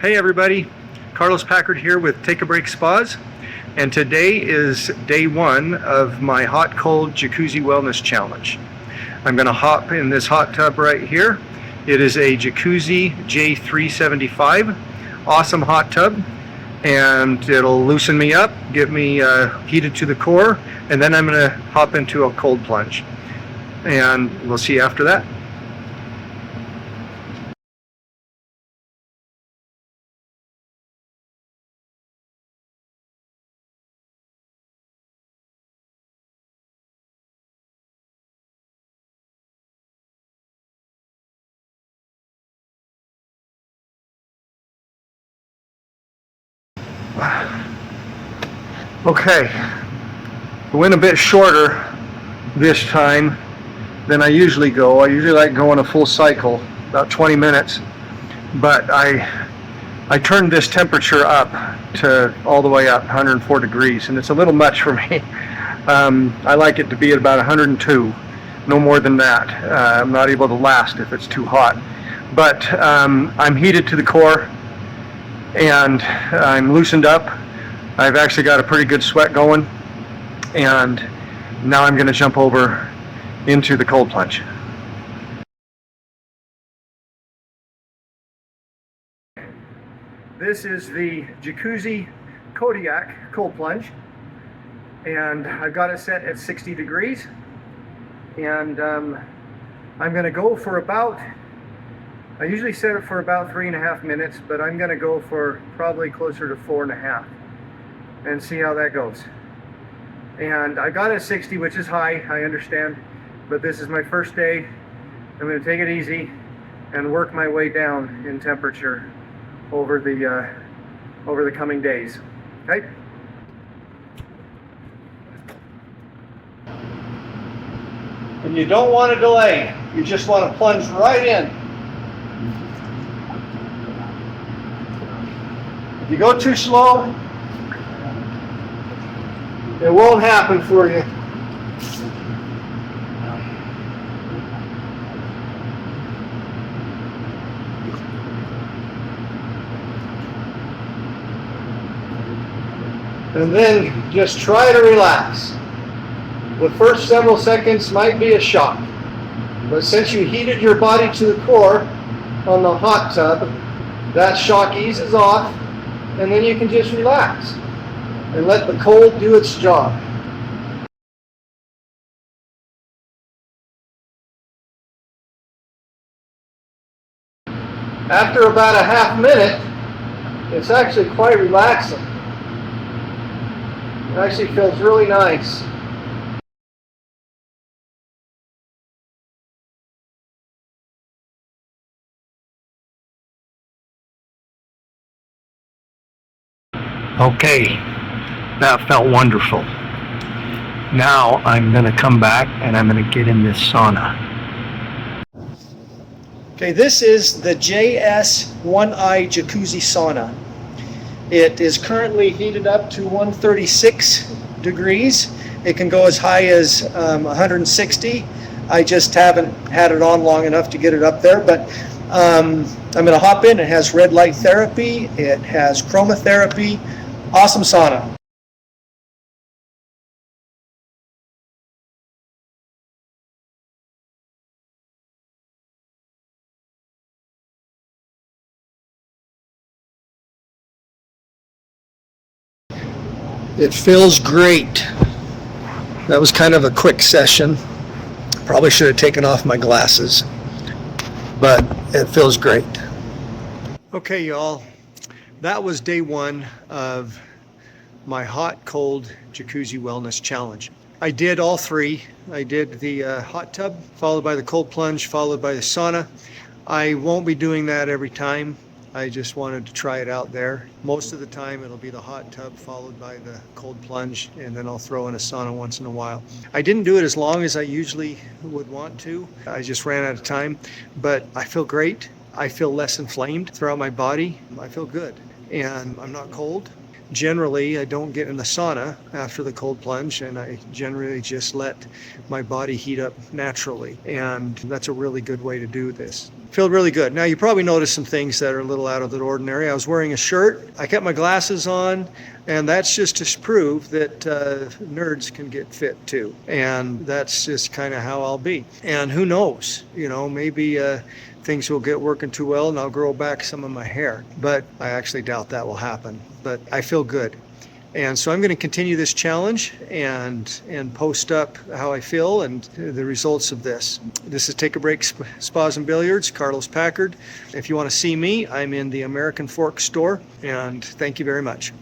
Hey everybody, Carlos Packard here with Take a Break Spas, and today is day one of my hot-cold Jacuzzi Wellness Challenge. I'm going to hop in this hot tub right here. It is a Jacuzzi J375, awesome hot tub, and it'll loosen me up, get me heated to the core, and then I'm going to hop into a cold plunge, and we'll see you after that. Okay, I went a bit shorter this time than I usually go. I usually like going a full cycle, about 20 minutes, but I turned this temperature up to all the way up, 104 degrees, and it's a little much for me. I like it to be at about 102, no more than that. I'm not able to last if it's too hot, but I'm heated to the core and I'm loosened up. I've actually got a pretty good sweat going, and now I'm going to jump over into the cold plunge. This is the Jacuzzi Kodiak cold plunge, and I've got it set at 60 degrees, and I'm going to go for about, I usually set it for about 3.5 minutes, but I'm going to go for probably closer to 4.5 and see how that goes. And I got it at 60, which is high, I understand, but this is my first day. I'm going to take it easy and work my way down in temperature over the coming days. Okay? And you don't want to delay. You just want to plunge right in. If you go too slow, it won't happen for you. And then just try to relax. The first several seconds might be a shock, but since you heated your body to the core on the hot tub, that shock eases off, and then you can just relax and let the cold do its job. After about a half minute, it's actually quite relaxing. It actually feels really nice. Okay, that felt wonderful. Now I'm going to come back and I'm going to get in this sauna. Okay, this is the JS1i Jacuzzi Sauna. It is currently heated up to 136 degrees. It can go as high as 160. I just haven't had it on long enough to get it up there, but I'm going to hop in. It has red light therapy. It has chromotherapy. Awesome sauna. It feels great. That was kind of a quick session. Probably should have taken off my glasses, but it feels great. Okay, y'all. That was day one of my hot-cold Jacuzzi Wellness Challenge. I did all three. I did the hot tub, followed by the cold plunge, followed by the sauna. I won't be doing that every time. I just wanted to try it out there. Most of the time it'll be the hot tub followed by the cold plunge, and then I'll throw in a sauna once in a while. I didn't do it as long as I usually would want to. I just ran out of time, but I feel great. I feel less inflamed throughout my body. I feel good, and I'm not cold. generally I don't get in the sauna after the cold plunge, and I generally just let my body heat up naturally. And that's a really good way to do this. Feel really good. Now you probably noticed some things that are a little out of the ordinary. I was wearing a shirt, I kept my glasses on, and that's just to prove that nerds can get fit too. And that's just kind of how I'll be. And who knows, maybe things will get working too well and I'll grow back some of my hair. But I actually doubt that will happen. But I feel good. And so I'm going to continue this challenge and post up how I feel and the results of this. This is Take a Break Spas and Billiards, Carlos Packard. If you want to see me, I'm in the American Fork store. And thank you very much.